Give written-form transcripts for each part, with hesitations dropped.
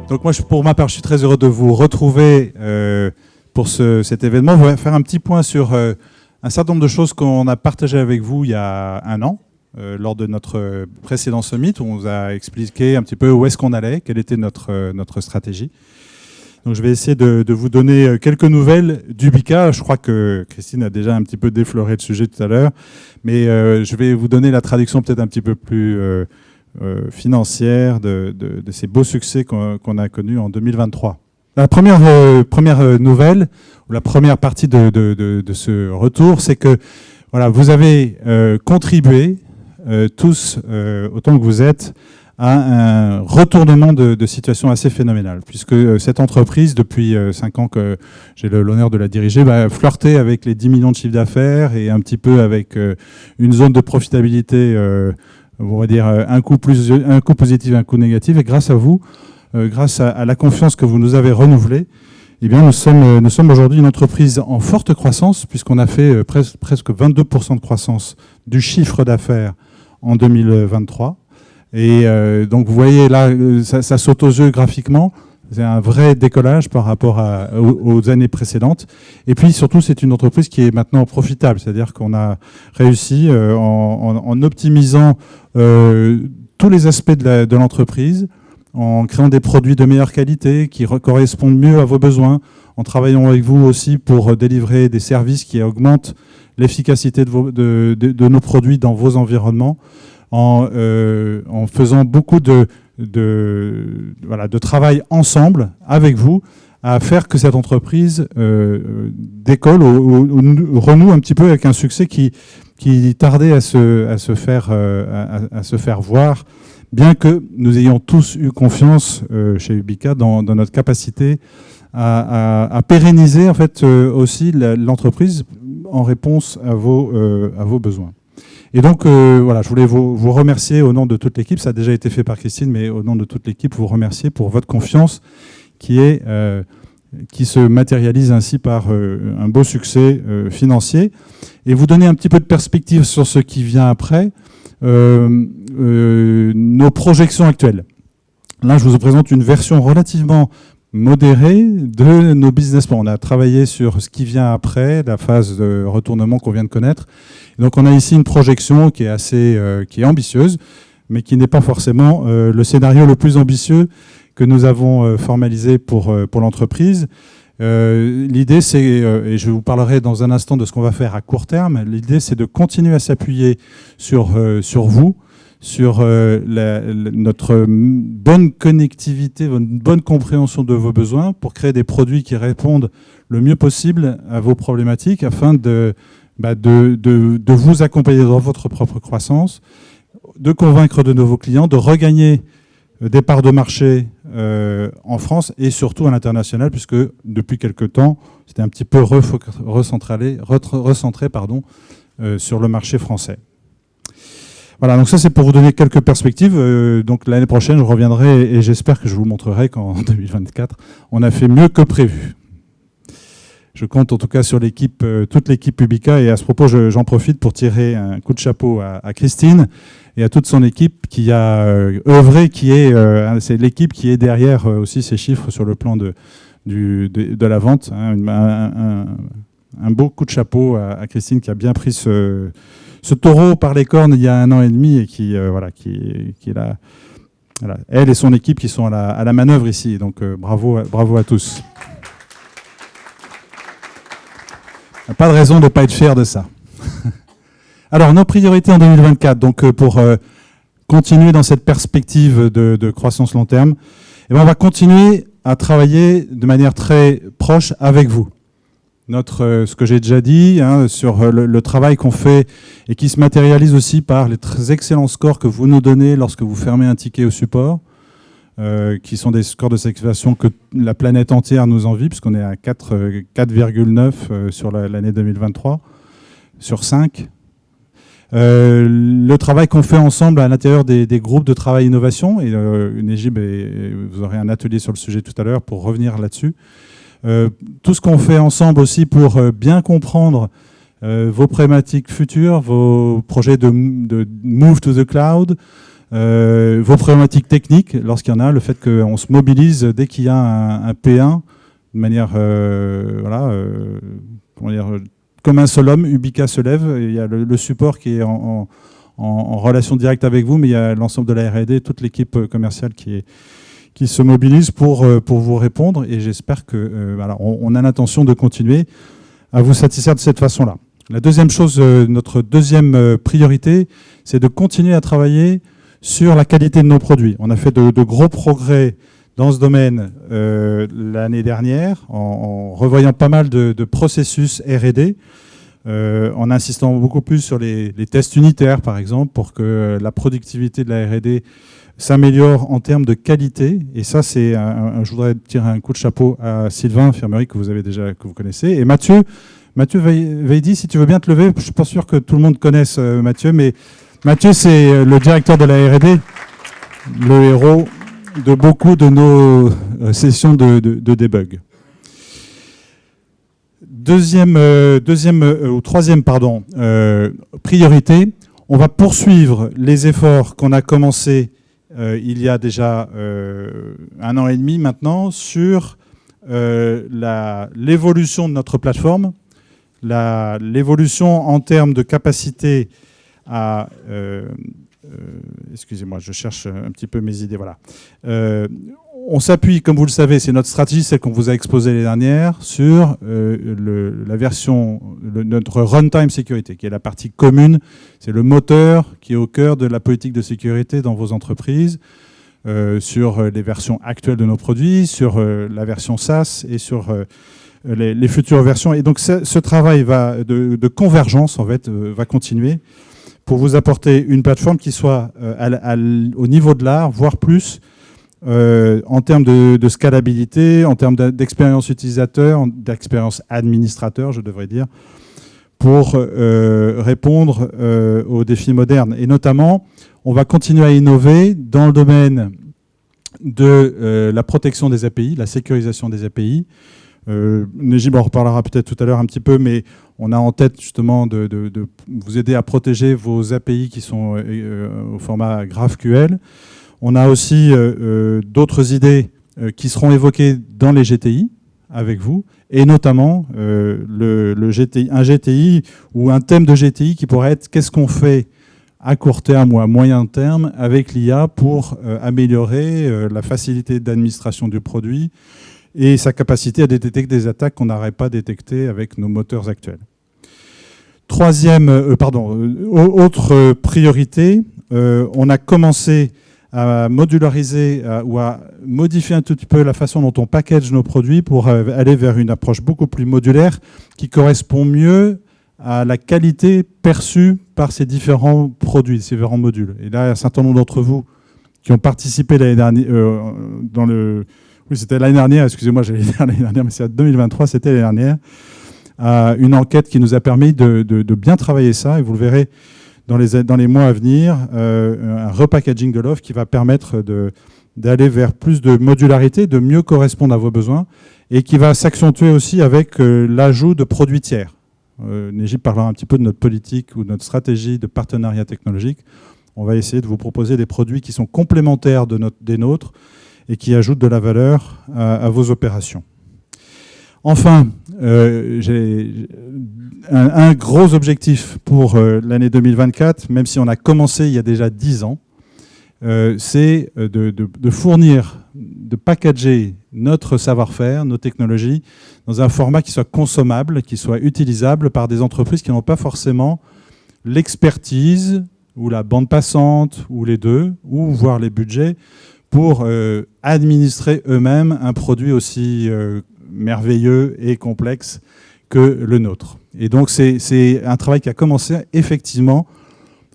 Donc moi, pour ma part, je suis très heureux de vous retrouver pour cet événement. On va faire un petit point sur un certain nombre de choses qu'on a partagées avec vous il y a un an, lors de notre précédent summit, où on vous a expliqué un petit peu où est-ce qu'on allait, quelle était notre stratégie. Donc je vais essayer de vous donner quelques nouvelles d'Ubica. Je crois que Christine a déjà un petit peu défloré le sujet tout à l'heure, mais je vais vous donner la traduction peut-être un petit peu plus financière de ces beaux succès qu'on a connus en 2023. La première nouvelle, ou la première partie de ce retour, c'est que voilà, vous avez contribué tous, autant que vous êtes, à un retournement de situation assez phénoménal, puisque cette entreprise, depuis 5 ans que j'ai l'honneur de la diriger, flirtait avec les 10 millions de chiffre d'affaires et un petit peu avec une zone de profitabilité, on va dire un coup positif, un coup négatif. Et grâce à vous, grâce à la confiance que vous nous avez renouvelée, eh bien, nous sommes aujourd'hui une entreprise en forte croissance, puisqu'on a fait presque 22% de croissance du chiffre d'affaires en 2023. Et donc vous voyez là, ça saute aux yeux graphiquement, c'est un vrai décollage par rapport aux années précédentes. Et puis surtout, c'est une entreprise qui est maintenant profitable, c'est-à-dire qu'on a réussi en optimisant tous les aspects de l'entreprise, en créant des produits de meilleure qualité qui correspondent mieux à vos besoins, en travaillant avec vous aussi pour délivrer des services qui augmentent l'efficacité de nos produits dans vos environnements, en faisant beaucoup de travail ensemble avec vous à faire que cette entreprise décolle ou renoue un petit peu avec un succès qui tardait à se faire voir, bien que nous ayons tous eu confiance chez Ubica dans notre capacité à pérenniser en fait aussi l'entreprise en réponse à vos besoins. Et donc, voilà, je voulais vous remercier au nom de toute l'équipe. Ça a déjà été fait par Christine, mais au nom de toute l'équipe, vous remercier pour votre confiance qui se matérialise ainsi par un beau succès financier. Et vous donner un petit peu de perspective sur ce qui vient après, nos projections actuelles. Là, je vous présente une version relativement modérée de nos business plans. On a travaillé sur ce qui vient après, la phase de retournement qu'on vient de connaître. Et donc on a ici une projection qui est ambitieuse, mais qui n'est pas forcément le scénario le plus ambitieux que nous avons formalisé pour l'entreprise. L'idée, c'est, et je vous parlerai dans un instant de ce qu'on va faire à court terme, l'idée c'est de continuer à s'appuyer sur vous, sur notre bonne connectivité, une bonne compréhension de vos besoins pour créer des produits qui répondent le mieux possible à vos problématiques afin de vous accompagner dans votre propre croissance, de convaincre de nouveaux clients, de regagner des parts de marché en France et surtout à l'international, puisque depuis quelque temps, c'était un petit peu recentré sur le marché français. Voilà, donc ça c'est pour vous donner quelques perspectives. Donc l'année prochaine, je reviendrai et j'espère que je vous montrerai qu'en 2024, on a fait mieux que prévu. Je compte en tout cas sur l'équipe, toute l'équipe Ubica, et à ce propos, j'en profite pour tirer un coup de chapeau à Christine et à toute son équipe qui a œuvré, c'est l'équipe qui est derrière aussi ces chiffres sur le plan de la vente. Hein, un beau coup de chapeau à Christine qui a bien pris ce taureau par les cornes il y a 1 an et demi et qui est là. Voilà, elle et son équipe qui sont à la manœuvre ici. Donc bravo à tous. Pas de raison de ne pas être fier de ça. Alors, nos priorités en 2024, donc pour continuer dans cette perspective de croissance long terme, on va continuer à travailler de manière très proche avec vous. Ce que j'ai déjà dit sur le travail qu'on fait et qui se matérialise aussi par les très excellents scores que vous nous donnez lorsque vous fermez un ticket au support, qui sont des scores de satisfaction que la planète entière nous envie, puisqu'on est à 4,9 sur l'année 2023, sur 5. Le travail qu'on fait ensemble à l'intérieur des groupes de travail innovation, et Nejib, vous aurez un atelier sur le sujet tout à l'heure pour revenir là-dessus. Tout ce qu'on fait ensemble aussi pour bien comprendre vos problématiques futures, vos projets de move to the cloud, vos problématiques techniques, lorsqu'il y en a, le fait qu'on se mobilise dès qu'il y a un P1, de manière, comment dire, comme un seul homme, Ubica se lève, il y a le support qui est en relation directe avec vous, mais il y a l'ensemble de la R&D, toute l'équipe commerciale qui se mobilise pour vous répondre, et j'espère que on a l'intention de continuer à vous satisfaire de cette façon-là. La deuxième chose, notre deuxième priorité, c'est de continuer à travailler sur la qualité de nos produits. On a fait de gros progrès dans ce domaine l'année dernière, en revoyant pas mal de processus R&D, en insistant beaucoup plus sur les tests unitaires, par exemple, pour que la productivité de la R&D s'améliore en termes de qualité. Et ça, je voudrais tirer un coup de chapeau à Sylvain Infirmerie, que vous connaissez, et Mathieu Veidi, si tu veux bien te lever. Je ne suis pas sûr que tout le monde connaisse Mathieu, mais Mathieu, c'est le directeur de la R&D, le héros de beaucoup de nos sessions de debug. Troisième priorité, on va poursuivre les efforts qu'on a commencés il y a déjà 1 an et demi maintenant sur l'évolution de notre plateforme, l'évolution en termes de capacité à... excusez-moi, je cherche un petit peu mes idées. Voilà. On s'appuie, comme vous le savez, c'est notre stratégie, celle qu'on vous a exposée l'année dernière, sur la version, notre runtime sécurité, qui est la partie commune. C'est le moteur qui est au cœur de la politique de sécurité dans vos entreprises, sur les versions actuelles de nos produits, sur la version SaaS et sur les futures versions. Et donc ce travail de convergence, en fait, va continuer pour vous apporter une plateforme qui soit au niveau de l'art, voire plus, en termes de scalabilité, en termes d'expérience utilisateur, d'expérience administrateur, je devrais dire, pour répondre aux défis modernes. Et notamment, on va continuer à innover dans le domaine de la protection des API, la sécurisation des API. Nejib en reparlera peut-être tout à l'heure un petit peu, mais on a en tête justement de vous aider à protéger vos API qui sont au format GraphQL. On a aussi d'autres idées qui seront évoquées dans les GTI avec vous, et notamment un GTI ou un thème de GTI qui pourrait être qu'est-ce qu'on fait à court terme ou à moyen terme avec l'IA pour améliorer la facilité d'administration du produit et sa capacité à détecter des attaques qu'on n'aurait pas détectées avec nos moteurs actuels. Autre priorité, on a commencé à modulariser ou à modifier un tout petit peu la façon dont on package nos produits pour aller vers une approche beaucoup plus modulaire qui correspond mieux à la qualité perçue par ces différents produits, ces différents modules. Et là, il y a un certain nombre d'entre vous qui ont participé l'année dernière oui, c'était l'année dernière, excusez-moi, j'allais dire l'année dernière, mais c'est 2023, c'était l'année dernière, une enquête qui nous a permis de bien travailler ça, et vous le verrez dans les mois à venir, un repackaging de l'offre qui va permettre d'aller vers plus de modularité, de mieux correspondre à vos besoins, et qui va s'accentuer aussi avec l'ajout de produits tiers. Nejib parlera un petit peu de notre politique ou de notre stratégie de partenariat technologique. On va essayer de vous proposer des produits qui sont complémentaires des nôtres, et qui ajoute de la valeur à vos opérations. Enfin, j'ai un gros objectif pour l'année 2024, même si on a commencé il y a déjà 10 ans, c'est de fournir, de packager notre savoir-faire, nos technologies, dans un format qui soit consommable, qui soit utilisable par des entreprises qui n'ont pas forcément l'expertise, ou la bande passante, ou les deux, ou voire les budgets, pour administrer eux-mêmes un produit aussi merveilleux et complexe que le nôtre. Et donc c'est un travail qui a commencé effectivement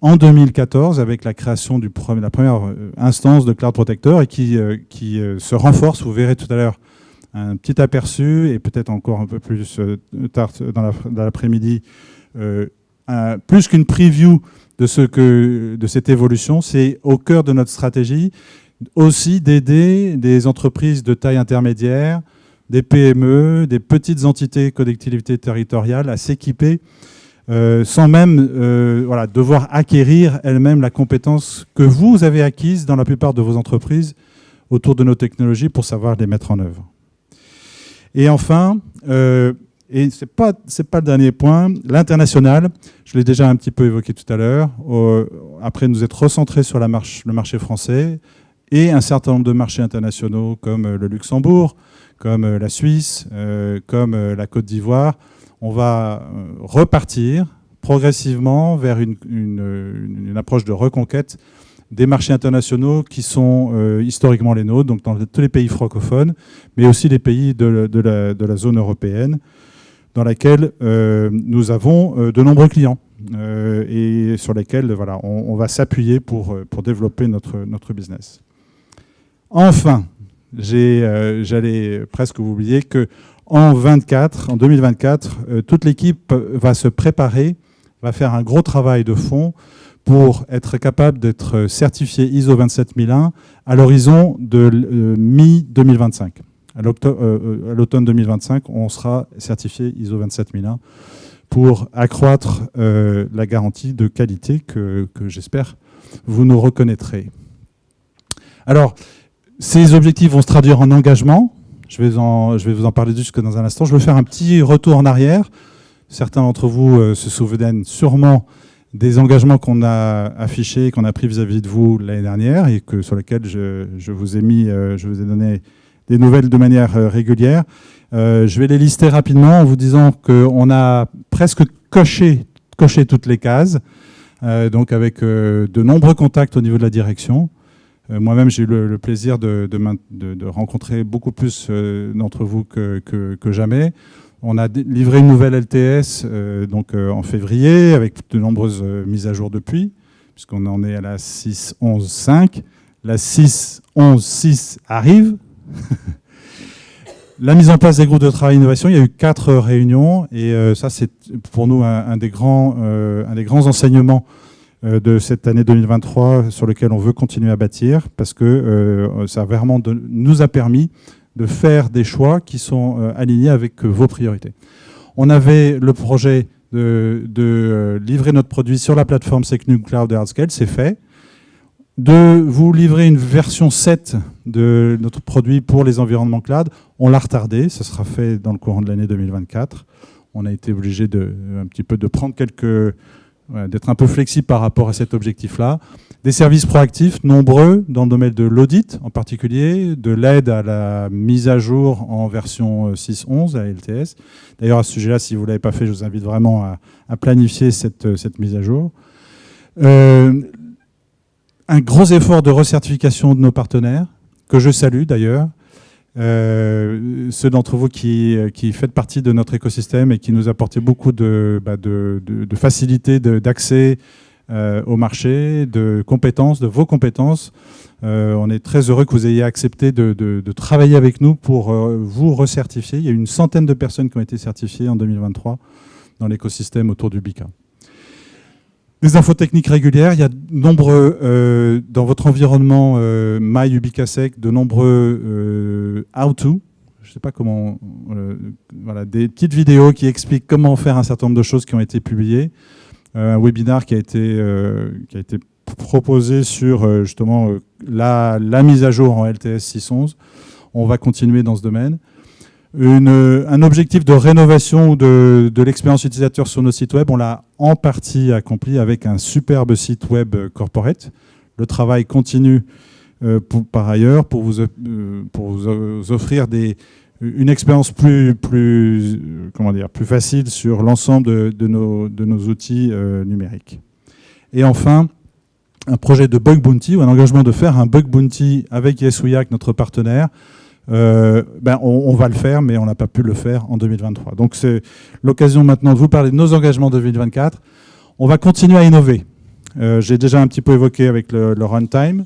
en 2014 avec la création de la première instance de Cloud Protector et qui se renforce. Vous verrez tout à l'heure un petit aperçu et peut-être encore un peu plus tard dans l'après-midi, plus qu'une preview de cette évolution. C'est au cœur de notre stratégie aussi d'aider des entreprises de taille intermédiaire, des PME, des petites entités collectivités territoriales à s'équiper sans même voilà, devoir acquérir elle-même la compétence que vous avez acquise dans la plupart de vos entreprises autour de nos technologies pour savoir les mettre en œuvre. Et enfin, et ce n'est pas le dernier point, l'international, je l'ai déjà un petit peu évoqué tout à l'heure, après nous être recentrés sur le marché français et un certain nombre de marchés internationaux comme le Luxembourg, comme la Suisse, comme la Côte d'Ivoire. On va repartir progressivement vers une approche de reconquête des marchés internationaux qui sont historiquement les nôtres, donc dans tous les pays francophones, mais aussi les pays de la zone européenne, dans laquelle nous avons de nombreux clients et sur lesquels voilà, on va s'appuyer pour développer notre business. Enfin, j'allais presque vous oublier qu'en 2024, toute l'équipe va se préparer, va faire un gros travail de fond pour être capable d'être certifié ISO 27001 à l'horizon de mi-2025. À l'automne 2025, on sera certifié ISO 27001 pour accroître la garantie de qualité que j'espère vous nous reconnaîtrez. Alors, ces objectifs vont se traduire en engagement. Je vais vous en parler jusque dans un instant. Je vais faire un petit retour en arrière. Certains d'entre vous se souviennent sûrement des engagements qu'on a affichés, qu'on a pris vis-à-vis de vous l'année dernière et sur lesquels je vous ai donné des nouvelles de manière régulière. Je vais les lister rapidement en vous disant qu'on a presque coché toutes les cases, donc avec de nombreux contacts au niveau de la direction. Moi-même, j'ai eu le plaisir de rencontrer beaucoup plus d'entre vous que jamais. On a livré une nouvelle LTS donc, en février, avec de nombreuses mises à jour depuis, puisqu'on en est à la 6.11.5. La 6.11.6 arrive. La mise en place des groupes de travail innovation, il y a eu 4 réunions, et ça, c'est pour nous un des grands enseignements de cette année 2023 sur lequel on veut continuer à bâtir, parce que ça vraiment nous a permis de faire des choix qui sont alignés avec vos priorités. On avait le projet de livrer notre produit sur la plateforme Secnum Cloud et Hardscale, c'est fait. De vous livrer une version 7 de notre produit pour les environnements cloud, on l'a retardé, ça sera fait dans le courant de l'année 2024. On a été obligé de prendre d'être un peu flexible par rapport à cet objectif-là. Des services proactifs nombreux dans le domaine de l'audit en particulier, de l'aide à la mise à jour en version 6.11 à LTS. D'ailleurs, à ce sujet-là, si vous ne l'avez pas fait, je vous invite vraiment à planifier cette mise à jour. Un gros effort de recertification de nos partenaires, que je salue d'ailleurs. Ceux d'entre vous qui faites partie de notre écosystème et qui nous apportez beaucoup de facilité d'accès au marché, de compétences, de vos compétences. On est très heureux que vous ayez accepté de travailler avec nous pour vous recertifier. Il y a une centaine de personnes qui ont été certifiées en 2023 dans l'écosystème autour du BICA. Des infos techniques régulières, il y a nombreux, dans votre environnement MyUbicaSec, de nombreux how-to, je ne sais pas comment, voilà, des petites vidéos qui expliquent comment faire un certain nombre de choses qui ont été publiées. Un webinaire qui a été proposé sur justement la mise à jour en LTS 6.11. On va continuer dans ce domaine. Un objectif de rénovation de l'expérience utilisateur sur nos sites web, on l'a en partie accompli avec un superbe site web corporate. Le travail continue par ailleurs pour vous offrir une expérience plus facile sur l'ensemble de nos outils numériques. Et enfin, un projet de bug bounty ou un engagement de faire un bug bounty avec YesWeHack, notre partenaire. On va le faire, mais on n'a pas pu le faire en 2023. Donc c'est l'occasion maintenant de vous parler de nos engagements 2024. On va continuer à innover. J'ai déjà un petit peu évoqué avec le runtime,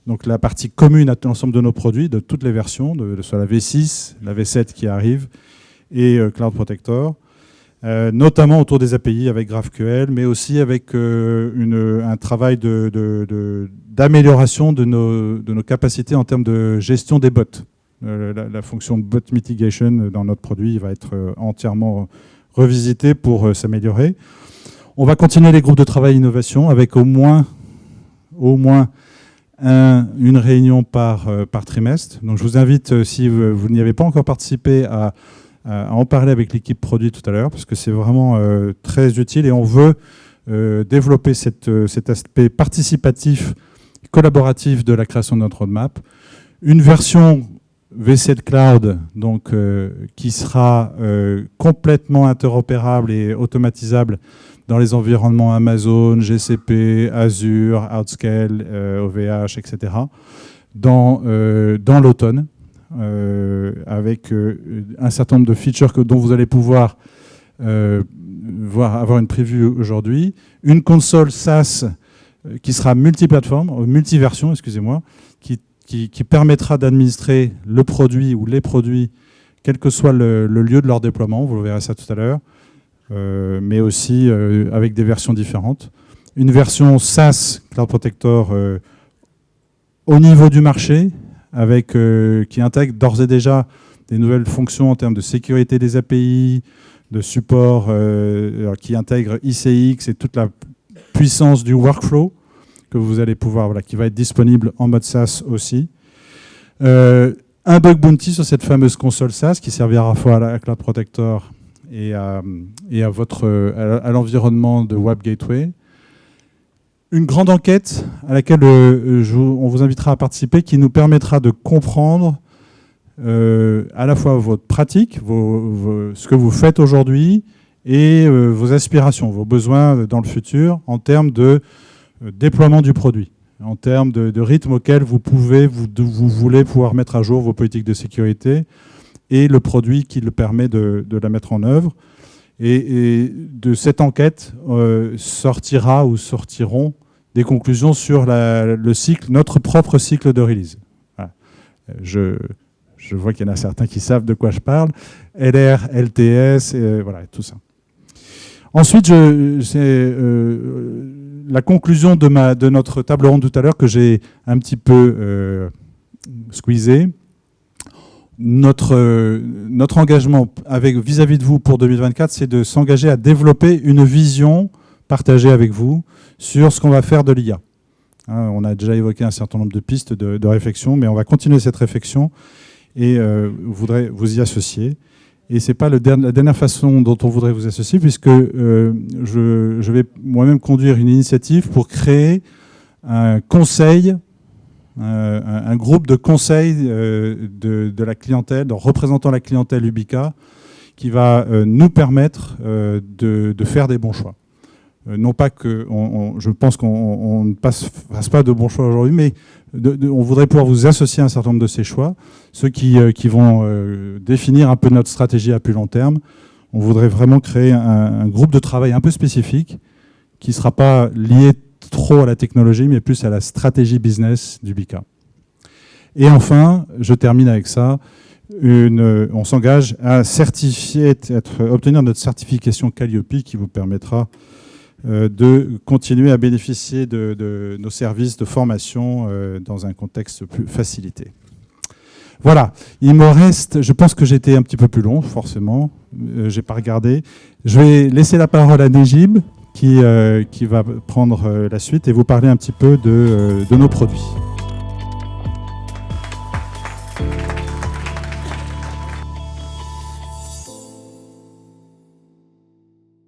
donc la partie commune à l'ensemble de nos produits, de toutes les versions, soit la V6, la V7 qui arrive, et Cloud Protector, notamment autour des API avec GraphQL, mais aussi avec un travail d'amélioration de nos capacités en termes de gestion des bots. La fonction bot mitigation dans notre produit va être entièrement revisitée pour s'améliorer. On va continuer les groupes de travail innovation avec au moins une réunion par trimestre. Donc je vous invite, si vous n'y avez pas encore participé, à en parler avec l'équipe produit tout à l'heure, parce que c'est vraiment très utile et on veut développer cet aspect participatif, collaboratif de la création de notre roadmap. Une version V7 Cloud donc, qui sera complètement interopérable et automatisable dans les environnements Amazon, GCP, Azure, Outscale, OVH, etc. dans l'automne, avec un certain nombre de features dont vous allez pouvoir avoir une preview aujourd'hui. Une console SaaS qui sera multiversion, excusez-moi, qui permettra d'administrer le produit ou les produits, quel que soit le lieu de leur déploiement, vous verrez ça tout à l'heure, mais aussi avec des versions différentes. Une version SaaS, Cloud Protector, au niveau du marché, qui intègre d'ores et déjà des nouvelles fonctions en termes de sécurité des API, de support, qui intègre ICX et toute la puissance du workflow que vous allez pouvoir, qui va être disponible en mode SaaS aussi. Un bug bounty sur cette fameuse console SaaS qui servira à la fois à Cloud Protector et à l'environnement de Web Gateway. Une grande enquête à laquelle on vous invitera à participer, qui nous permettra de comprendre à la fois votre pratique, ce que vous faites aujourd'hui et vos aspirations, vos besoins dans le futur en termes de déploiement du produit, en termes de rythme auquel vous voulez pouvoir mettre à jour vos politiques de sécurité et le produit qui le permet de la mettre en œuvre. Et de cette enquête sortiront des conclusions sur le cycle, notre propre cycle de release. Voilà. Je vois qu'il y en a certains qui savent de quoi je parle. LR, LTS, voilà, tout ça. Ensuite, c'est la conclusion de notre table ronde tout à l'heure que j'ai un petit peu squeezé. Notre engagement vis-à-vis de vous pour 2024, c'est de s'engager à développer une vision partagée avec vous sur ce qu'on va faire de l'IA. On a déjà évoqué un certain nombre de pistes de réflexion, mais on va continuer cette réflexion et voudrait vous y associer. Et ce n'est pas la dernière façon dont on voudrait vous associer, puisque je vais moi-même conduire une initiative pour créer un conseil, un groupe de conseil de la clientèle, représentant la clientèle Ubica, qui va nous permettre de faire des bons choix. Non pas que je pense qu'on ne fasse pas de bons choix aujourd'hui, mais on voudrait pouvoir vous associer à un certain nombre de ces choix, ceux qui vont définir un peu notre stratégie à plus long terme. On voudrait vraiment créer un groupe de travail un peu spécifique qui ne sera pas lié trop à la technologie, mais plus à la stratégie business d'Ubica. Et enfin, je termine avec ça, on s'engage à obtenir notre certification Calliope qui vous permettra de continuer à bénéficier de nos services de formation dans un contexte plus facilité. Voilà, il me reste, je pense que j'étais un petit peu plus long, forcément, j'ai pas regardé. Je vais laisser la parole à Nejib qui va prendre la suite et vous parler un petit peu de nos produits.